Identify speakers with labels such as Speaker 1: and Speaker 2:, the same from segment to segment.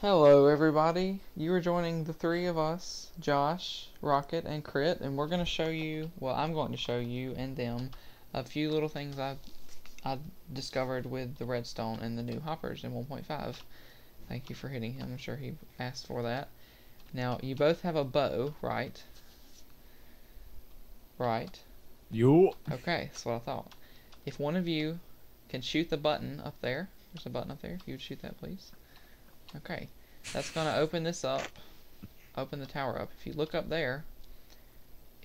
Speaker 1: Hello everybody, you are joining the three of us, Josh, Rocket, and Crit, and we're going to show you, well I'm going to show you and them a few little things I discovered with the redstone and the new hoppers in 1.5. Thank you for hitting him, I'm sure he asked for that. Now, you both have a bow, right? Right?
Speaker 2: Yo.
Speaker 1: Okay, that's what I thought. If one of you can shoot the button up there, there's a button up there, if you would shoot that please. Okay, that's going to open this up, open the tower up. If you look up there,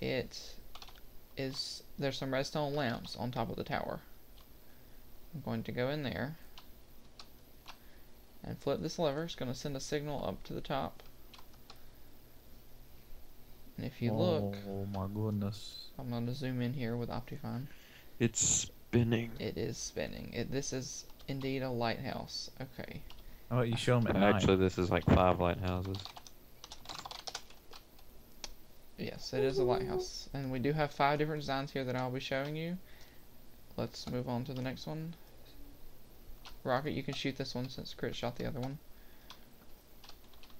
Speaker 1: there's some redstone lamps on top of the tower. I'm going to go in there and flip this lever. It's going to send a signal up to the top. And if you look,
Speaker 2: oh my goodness,
Speaker 1: I'm going to zoom in here with Optifine.
Speaker 3: It's spinning.
Speaker 1: It is spinning. This is indeed a lighthouse. Okay.
Speaker 2: how about you show them at night?
Speaker 3: Actually, this is like 5 lighthouses.
Speaker 1: Yes, it is a lighthouse. And we do have 5 different designs here that I'll be showing you. Let's move on to the next one. Rocket, you can shoot this one since Crit shot the other one.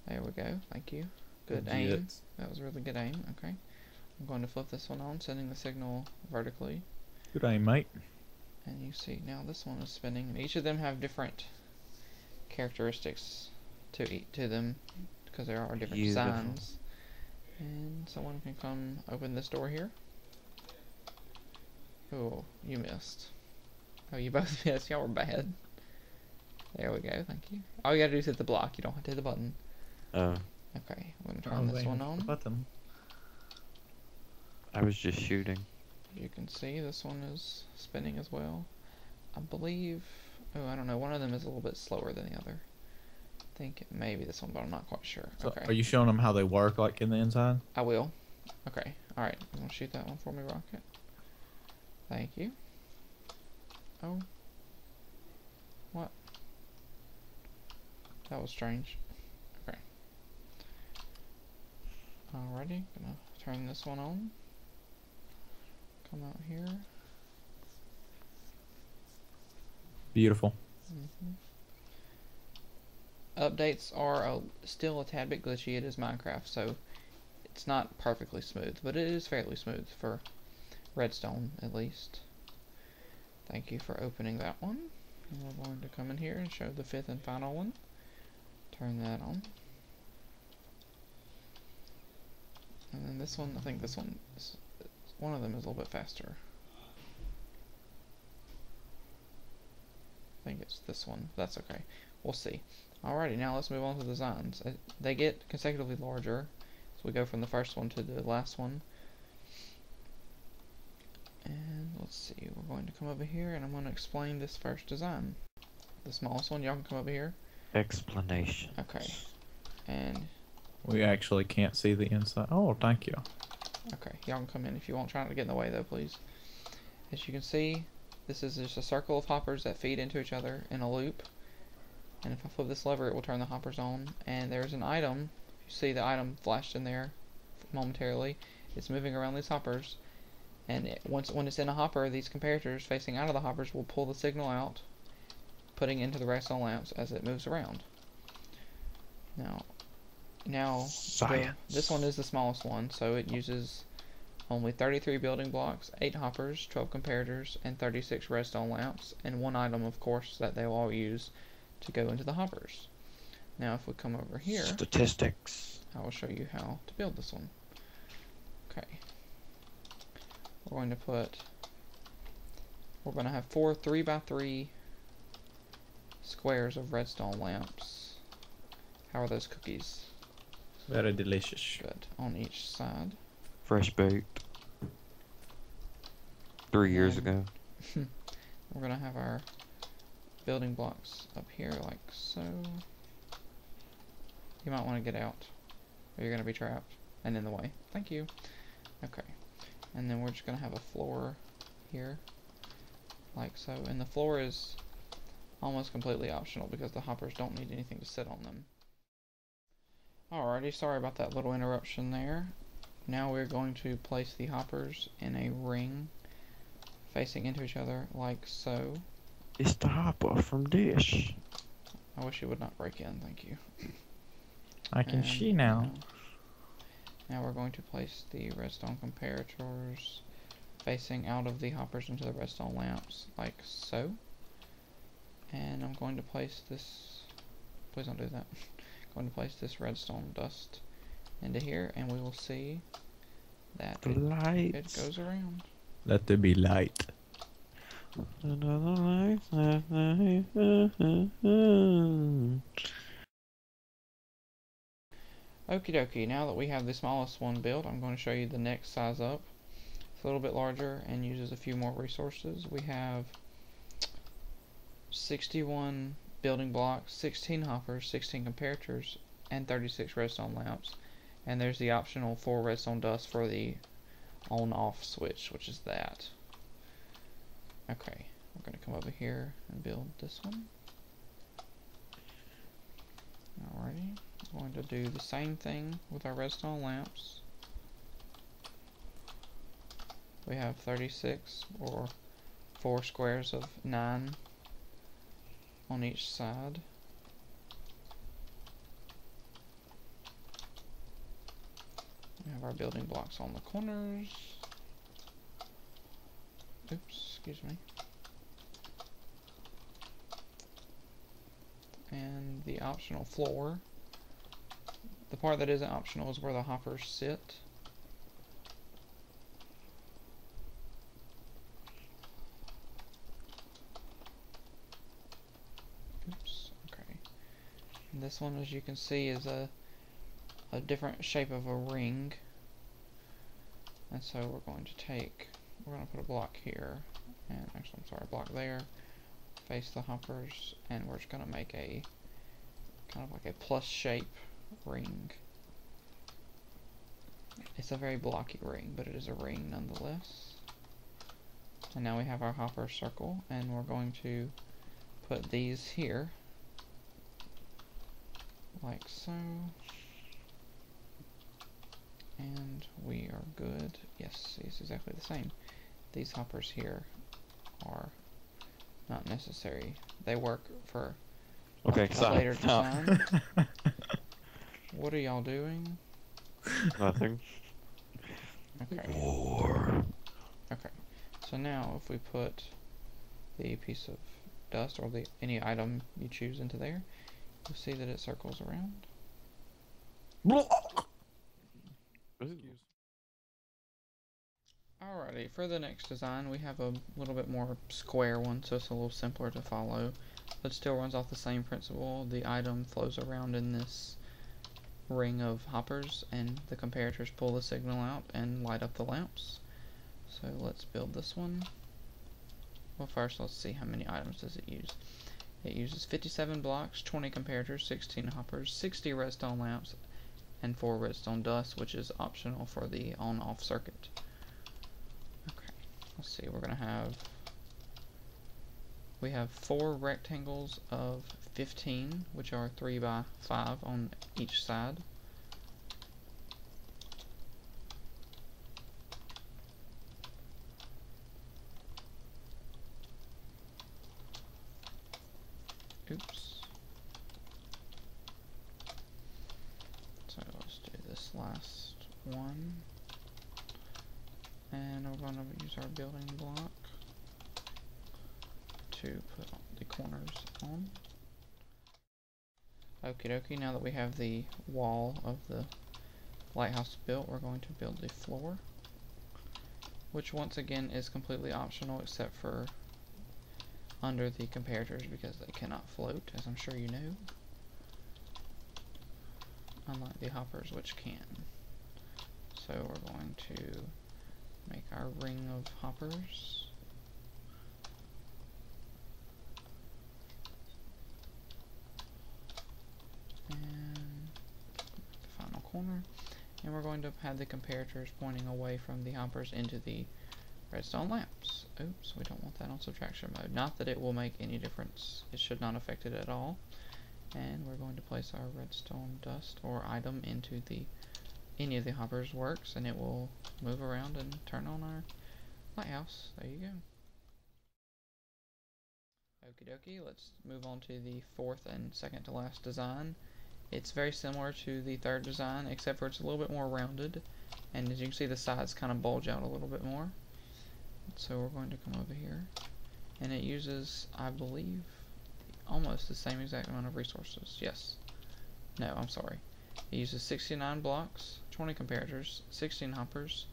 Speaker 1: There we go. Thank you. Good aim. That was really good aim. Okay. I'm going to flip this one on, sending the signal vertically.
Speaker 2: Good aim, mate.
Speaker 1: And you see now this one is spinning. And each of them have different characteristics to them because there are different designs. And someone can come open this door here. Oh, you missed. Oh, you both missed. Y'all were bad. There we go. Thank you. All you gotta do is hit the block. You don't have to hit the button.
Speaker 3: Oh.
Speaker 1: Okay, I'm gonna turn this one on.
Speaker 2: Button.
Speaker 3: I was just shooting.
Speaker 1: You can see this one is spinning as well. I believe... Oh, I don't know. One of them is a little bit slower than the other. I think it may be this one, but I'm not quite sure.
Speaker 2: So
Speaker 1: Okay.
Speaker 2: are you showing them how they work, like in the inside?
Speaker 1: I will. Okay. Alright. You want to shoot that one for me, Rocket? Thank you. Oh. What? That was strange. Okay. Alrighty. Gonna turn this one on. Come out here.
Speaker 2: Beautiful.
Speaker 1: Updates are still a tad bit glitchy. It is Minecraft, so it's not perfectly smooth, but it is fairly smooth for redstone, at least. Thank you for opening that one. And we're going to come in here and show the 5th and final one. Turn that on. And then this one, I think this one is, one of them is a little bit faster. I think it's this one. That's okay. We'll see. Alrighty, now let's move on to the designs. They get consecutively larger. So we go from the first one to the last one. And let's see, we're going to come over here and I'm going to explain this first design. The smallest one, y'all can come over here.
Speaker 3: Explanation.
Speaker 1: Okay. And
Speaker 2: We actually can't see the inside. Oh, thank you.
Speaker 1: okay, y'all can come in if you want. Try not to get in the way though, please. As you can see, this is just a circle of hoppers that feed into each other in a loop. And if I flip this lever, it will turn the hoppers on. And there's an item. You see the item flashed in there momentarily. It's moving around these hoppers. And when it's in a hopper, these comparators facing out of the hoppers will pull the signal out, putting into the redstone lamps as it moves around. Now this one is the smallest one, so it uses only 33 building blocks, 8 hoppers, 12 comparators, and 36 redstone lamps, and one item, of course, that they will all use to go into the hoppers. Now, if we come over here,
Speaker 3: Statistics.
Speaker 1: I will show you how to build this one. Okay. We're going to have 4 3x3 squares of redstone lamps. How are those cookies?
Speaker 2: Very delicious.
Speaker 1: Good. On each side.
Speaker 3: Fresh baked. 3 years ago.
Speaker 1: We're going to have our building blocks up here like so. You might want to get out, or you're going to be trapped and in the way. Thank you. Okay. And then we're just going to have a floor here, like so. And the floor is almost completely optional because the hoppers don't need anything to sit on them. Alrighty, sorry about that little interruption there. Now we're going to place the hoppers in a ring facing into each other like so.
Speaker 3: It's the hopper from Dish.
Speaker 1: I wish it would not break in, thank you.
Speaker 2: I can
Speaker 1: And
Speaker 2: see now.
Speaker 1: now we're going to place the redstone comparators facing out of the hoppers into the redstone lamps, like so. And I'm going to place this, please don't do that. I'm going to place this redstone dust into here, and we will see that it goes around.
Speaker 2: Let there be light.
Speaker 3: Another life.
Speaker 1: Okie dokie, now that we have the smallest one built, I'm going to show you the next size up. It's a little bit larger and uses a few more resources. We have 61 building blocks, 16 hoppers, 16 comparators, and 36 redstone lamps. And there's the optional 4 redstone dust for the on-off switch, which is that. Okay, we're going to come over here and build this one. Alrighty, I'm going to do the same thing with our redstone lamps. We have 36, or 4 squares of 9 on each side. We have our building blocks on the corners. Oops, excuse me. And the optional floor. The part that isn't optional is where the hoppers sit. Oops, okay. And this one, as you can see, is a different shape of a ring. And so we're going to put a block here, and actually, I'm sorry, a block there, face the hoppers, and we're just going to make a kind of like a plus shape ring. It's a very blocky ring, but it is a ring nonetheless. And now we have our hopper circle, and we're going to put these here, like so. And we are good. Yes, it's exactly the same. These hoppers here are not necessary. They work for
Speaker 3: Okay,
Speaker 1: a
Speaker 3: sorry.
Speaker 1: later design. What are y'all doing?
Speaker 3: Nothing.
Speaker 1: Okay.
Speaker 3: War.
Speaker 1: Okay. So now if we put the piece of dust or any item you choose into there, you'll see that it circles around. Alrighty, for the next design we have a little bit more square one, so it's a little simpler to follow, but still runs off the same principle. The item flows around in this ring of hoppers, and the comparators pull the signal out and light up the lamps. So let's build this one. Well, first let's see how many items does it use. It uses 57 blocks, 20 comparators, 16 hoppers, 60 redstone lamps, and 4 redstone dust, which is optional for the on-off circuit. Okay, let's see, we have 4 rectangles of 15, which are 3 by 5 on each side. Oops. So let's do this last one. And we're going to use our building block to put the corners on. Okie dokie, now that we have the wall of the lighthouse built, we're going to build the floor, which once again is completely optional except for under the comparators because they cannot float, as I'm sure you know, unlike the hoppers, which can. So we're going to make our ring of hoppers. And the final corner. And we're going to have the comparators pointing away from the hoppers into the redstone lamps. Oops, we don't want that on subtraction mode. Not that it will make any difference. It should not affect it at all. And we're going to place our redstone dust or item into any of the hoppers works, and it will move around and turn on our lighthouse. There you go. Okie dokie, let's move on to the fourth and second to last design. It's very similar to the third design, except for it's a little bit more rounded, and as you can see the sides kind of bulge out a little bit more. So we're going to come over here, and it uses, I believe, almost the same exact amount of resources. Yes. No, I'm sorry. It uses 69 blocks, 20 comparators, 16 hoppers,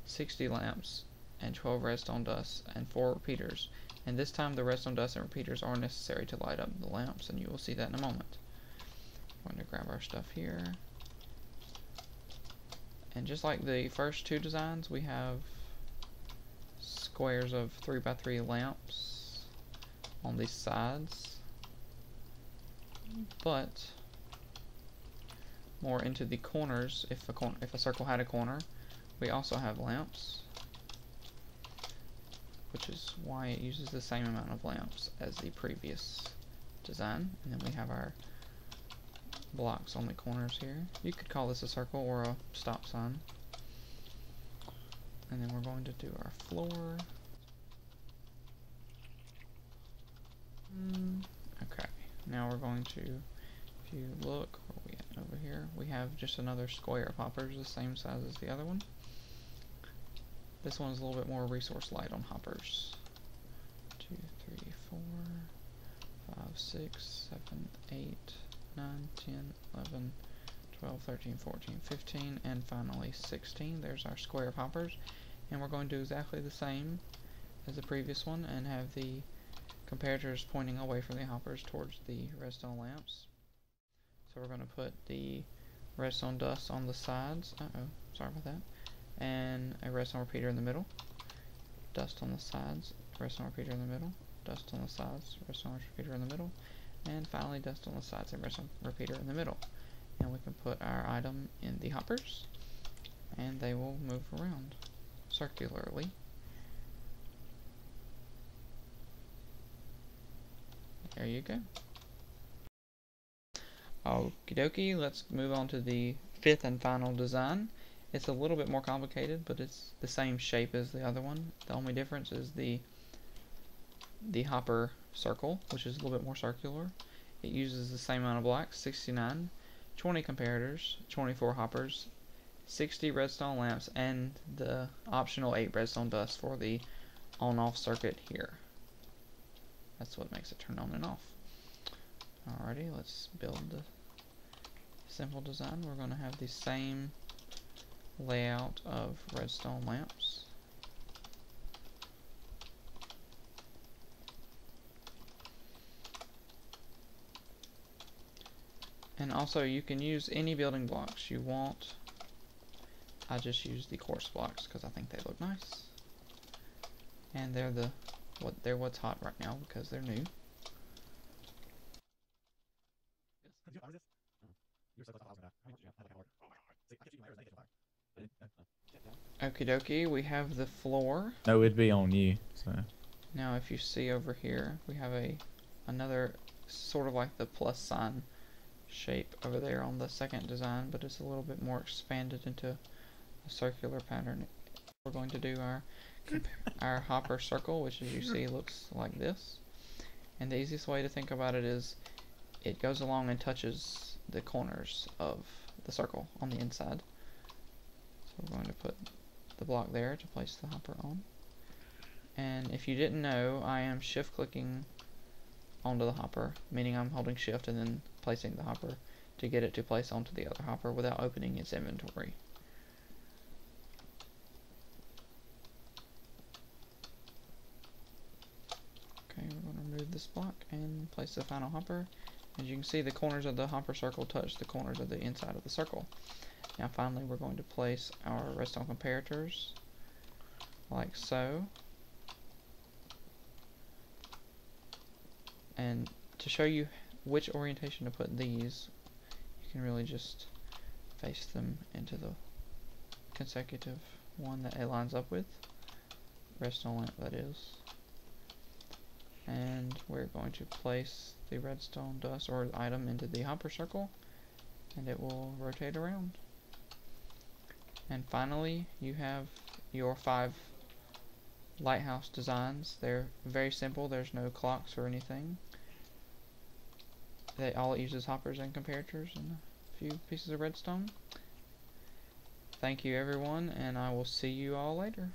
Speaker 1: 60 lamps, and 12 redstone dust, and 4 repeaters. And this time the redstone dust and repeaters are necessary to light up the lamps, and you will see that in a moment. I'm going to grab our stuff here. And just like the first two designs, we have squares of 3x3 lamps on these sides. But more into the corners, if a circle had a corner, we also have lamps, which is why it uses the same amount of lamps as the previous design. And then we have our blocks on the corners here. You could call this a circle or a stop sign. And then we're going to do our floor. Okay, now we're going to, if you look, where are we at over here, we have just another square of hoppers the same size as the other one. This one is a little bit more resource light on hoppers. 2, 3, 4, 5, 6, 7, 8, 9, 10, 11, 12, 13, 14, 15, and finally 16. There's our square of hoppers. And we're going to do exactly the same as the previous one and have the comparators pointing away from the hoppers towards the redstone lamps. So we're going to put the redstone dust on the sides. Sorry about that. And a redstone repeater in the middle. Dust on the sides, redstone repeater in the middle. Dust on the sides, redstone repeater in the middle. And finally dust on the sides and redstone repeater in the middle. And we can put our item in the hoppers, and they will move around circularly. There you go. Okie dokie, let's move on to the fifth and final design. It's a little bit more complicated, but it's the same shape as the other one. The only difference is the hopper circle, which is a little bit more circular. It uses the same amount of blocks, 69, 20 comparators, 24 hoppers, 60 redstone lamps, and the optional 8 redstone dust for the on-off circuit here. That's what makes it turn on and off. Alrighty, let's build the simple design. We're going to have the same layout of redstone lamps. And also you can use any building blocks you want. I just use the coarse blocks because I think they look nice. And they're what's hot right now because they're new. Okie dokie, we have the floor.
Speaker 2: No, it'd be on you. So
Speaker 1: Now if you see over here, we have another sort of like the plus sign shape over there on the second design, but it's a little bit more expanded into a circular pattern. We're going to do our hopper circle, which as you see looks like this. And the easiest way to think about it is it goes along and touches the corners of the circle on the inside. So we're going to put the block there to place the hopper on. And if you didn't know, I am shift clicking onto the hopper, meaning I'm holding shift and then placing the hopper to get it to place onto the other hopper without opening its inventory. Okay, we're going to remove this block and place the final hopper. As you can see, the corners of the hopper circle touch the corners of the inside of the circle. Now finally we're going to place our redstone comparators like so. And to show you which orientation to put these, you can really just face them into the consecutive one that it lines up with. Redstone lamp, that is. And we're going to place the redstone dust or item into the hopper circle, and it will rotate around. And finally, you have your 5 Lighthouse designs. They're very simple. There's no clocks or anything. All it uses hoppers and comparators and a few pieces of redstone. Thank you everyone, and I will see you all later.